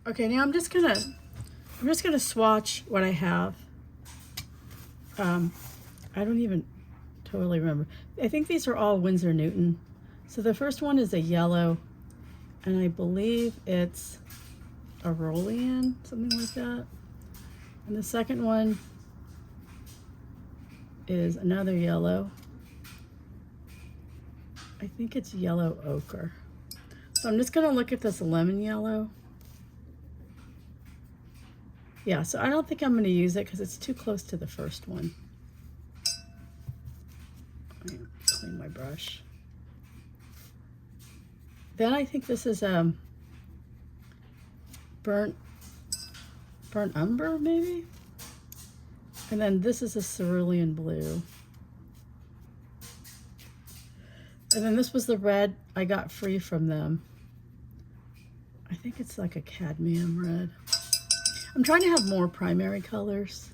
Okay, now I'm just gonna swatch what I have. I don't even totally remember. I think these are all Winsor Newton. So the first one is a yellow, and I believe it's a Rollian, something like that. And the second one is another yellow. I think it's yellow ochre. So I'm just gonna look at this lemon yellow. Yeah, so I don't think I'm gonna use it because it's too close to the first one. Let me clean my brush. Then I think this is burnt umber, maybe? And then this is a cerulean blue. And then this was the red I got free from them. I think it's like a cadmium red. I'm trying to have more primary colors.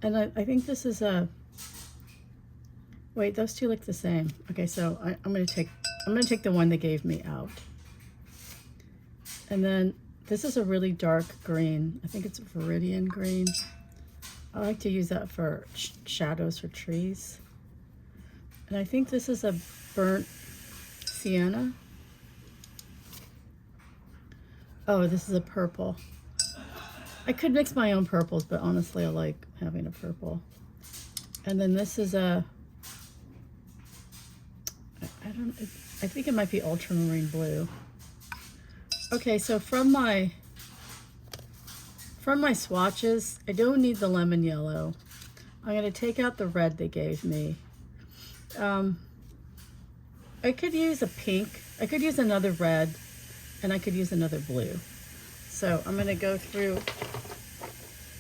And I think this is a, wait, those two look the same. Okay, so I'm gonna take the one they gave me out. And then this is a really dark green. I think it's Viridian green. I like to use that for shadows for trees. And I think this is a burnt sienna. Oh, this is a purple. I could mix my own purples, but honestly, I like having a purple. And then this is a, I think it might be ultramarine blue. Okay, so from my swatches, I don't need the lemon yellow. I'm gonna take out the red they gave me. I could use a pink, I could use another red, and I could use another blue. So I'm gonna go through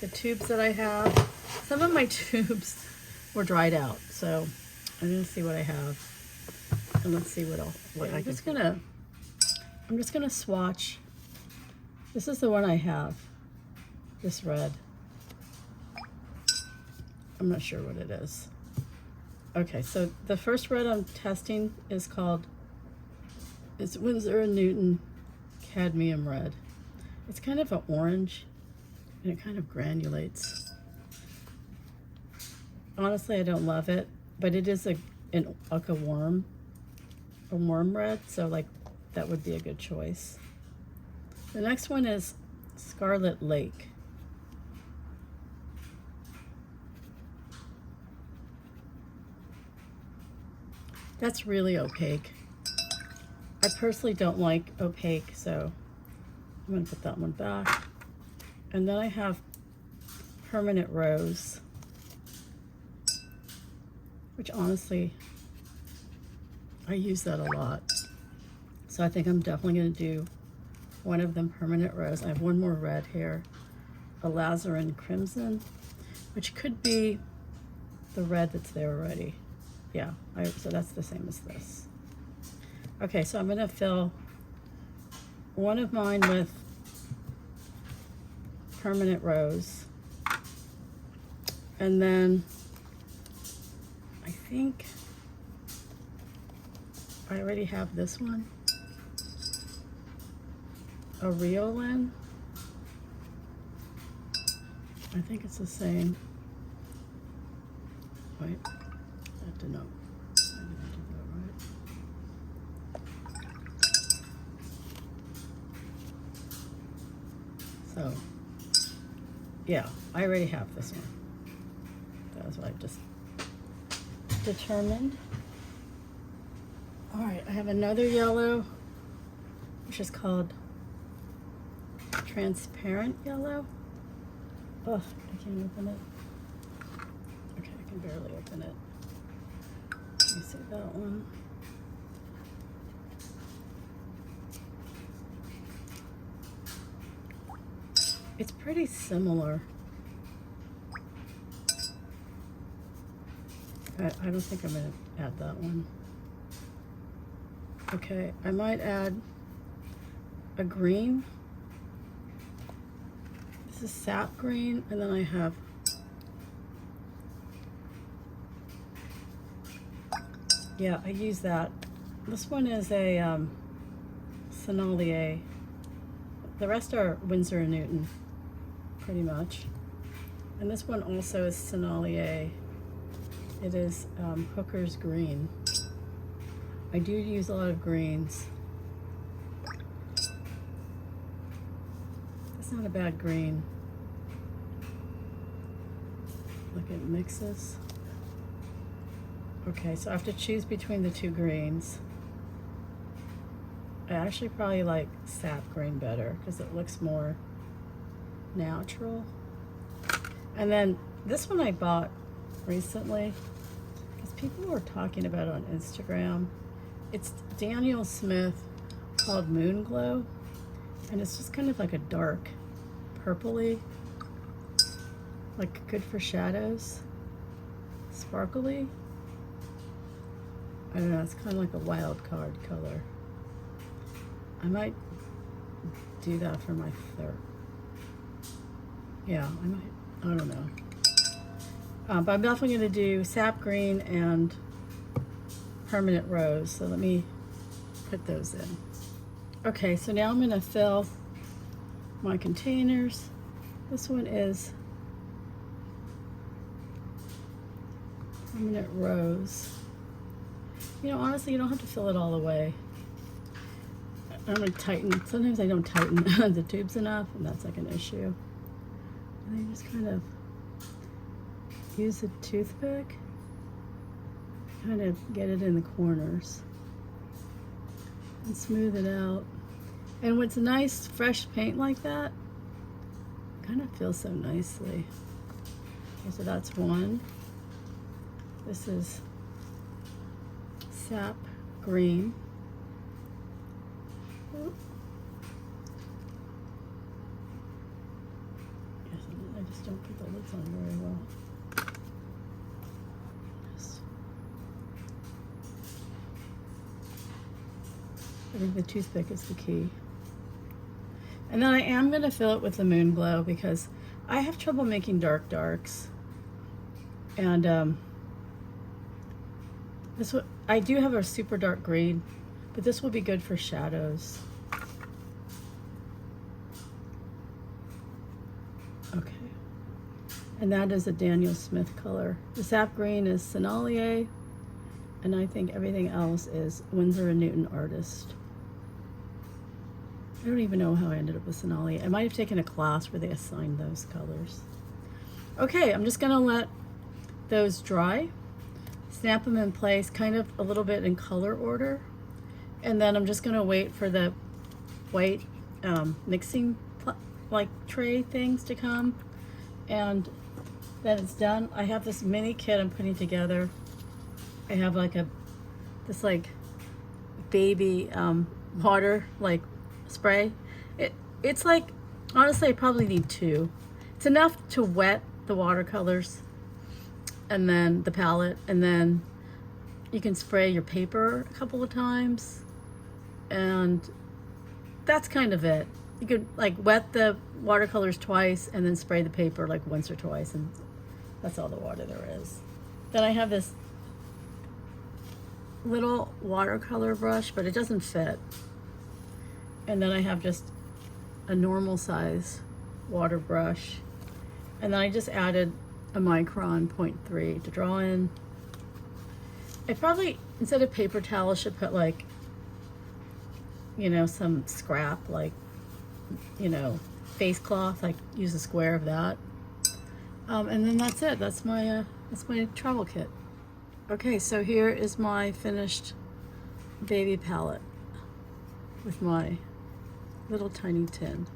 the tubes that I have. Some of my tubes were dried out, so I'm gonna see what I have. And let's see what I'm just gonna swatch. This is the one I have, this red. I'm not sure what it is. Okay, so the first red I'm testing is it's Winsor & Newton Cadmium Red. It's kind of an orange, and it kind of granulates. Honestly, I don't love it, but it is like a worm red, so like that would be a good choice. The next one is Scarlet Lake. That's really opaque. I personally don't like opaque, so I'm gonna put that one back. And then I have Permanent Rose, which honestly, I use that a lot. So I think I'm definitely gonna do one of them Permanent Rose. I have one more red here, a Lazarin Crimson, which could be the red that's there already. Yeah, so that's the same as this. Okay, so I'm gonna fill one of mine with Permanent Rose. And then I think I already have this one, a Riolan. I think it's the same. Wait, I have to know. I didn't do that right. So, yeah, I already have this one. That's what I just determined. All right, I have another yellow, which is called Transparent Yellow. Oh, I can't open it. Okay, I can barely open it. Let me see that one. It's pretty similar. I don't think I'm going to add that one. Okay, I might add a green. This is sap green, and then I have I use that. This one is a Sennelier. the rest are Winsor and Newton, pretty much. And this one also is Sennelier. It is Hooker's Green. I do use a lot of greens. It's not a bad green. Look, it mixes. Okay, so I have to choose between the two greens. I actually probably like sap green better because it looks more natural. And then this one I bought recently because people were talking about it on Instagram. It's Daniel Smith called Moon Glow, and it's just kind of like a dark purpley, like good for shadows, sparkly. I don't know, it's kind of like a wild card color. I might do that for my third. Yeah, I might, I don't know. But I'm definitely gonna do sap green and permanent rose. So let me put those in. Okay, so now I'm gonna fill my containers. This one is permanent rose. You know, honestly, you don't have to fill it all the way. I'm gonna tighten. Sometimes I don't tighten the tubes enough, and that's like an issue. And I just kind of use a toothpick, kind of get it in the corners and smooth it out. And what's nice, fresh paint like that, kind of feels so nicely. Okay, so that's one. This is sap green. Yes, I just don't put the lids on very well. I think the toothpick is the key. And then I am going to fill it with the Moon Glow because I have trouble making dark darks. And this one, I do have a super dark green, but this will be good for shadows. Okay. And that is a Daniel Smith color. The sap green is Sennelier, and I think everything else is Winsor and Newton Artist. I don't even know how I ended up with Sennelier. I might have taken a class where they assigned those colors. Okay, I'm just gonna let those dry, snap them in place, kind of a little bit in color order, and then I'm just gonna wait for the white mixing like tray things to come, and then it's done. I have this mini kit I'm putting together. I have like this like baby water like spray. It's like, honestly, I probably need two. It's enough to wet the watercolors and then the palette, and then you can spray your paper a couple of times, and that's kind of it. You could like wet the watercolors twice and then spray the paper like once or twice, and that's all the water there is. Then I have this little watercolor brush, but it doesn't fit. And then I have just a normal size water brush. And then I just added a micron 0.3 to draw in. I probably, instead of paper towel, should put like, you know, some scrap, like, you know, face cloth, like use a square of that. And then that's it. That's my travel kit. Okay, so here is my finished baby palette with my little tiny tin.